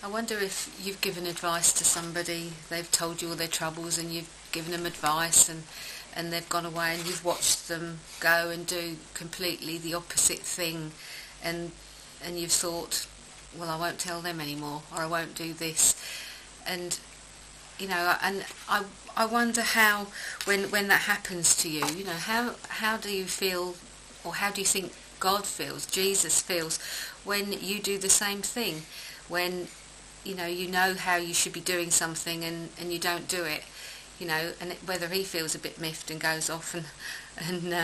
I wonder if you've given advice to somebody, they've told you all their troubles and you've given them advice, and they've gone away and you've watched them go and do completely the opposite thing, and you've thought, well, I won't tell them anymore, or I won't do this. And and I wonder how, when that happens to you, how do you feel, or how do you think God feels, Jesus feels, when you do the same thing, when you know how you should be doing something and you don't do it, and whether he feels a bit miffed and goes off and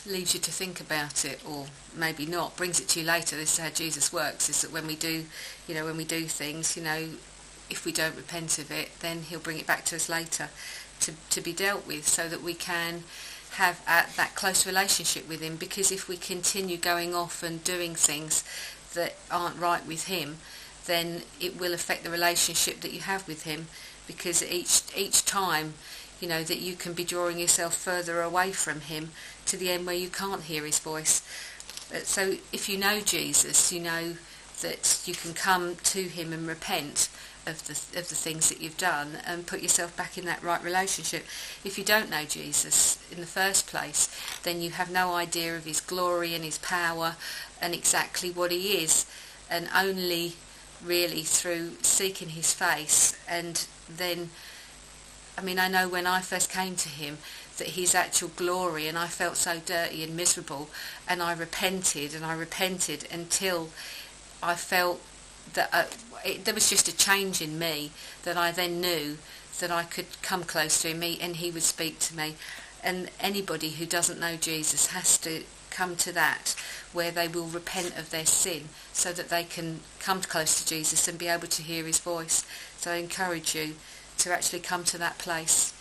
leaves you to think about it, or maybe not, brings it to you later. This is how Jesus works, is that when we do things, if we don't repent of it, then he'll bring it back to us later to be dealt with, so that we can have that close relationship with him. Because if we continue going off and doing things that aren't right with him, then it will affect the relationship that you have with him, because each time that you can be drawing yourself further away from him, to the end where you can't hear his voice. So if you know Jesus, you know that you can come to him and repent of the things that you've done and put yourself back in that right relationship. If you don't know Jesus in the first place, then you have no idea of his glory and his power and exactly what he is, and only really through seeking his face. And then, I know when I first came to him, that his actual glory, and I felt so dirty and miserable, and I repented until I felt that there was just a change in me, that I then knew that I could come close to him and he would speak to me. And anybody who doesn't know Jesus has to come to that, where they will repent of their sin, so that they can come close to Jesus and be able to hear his voice. So I encourage you to actually come to that place.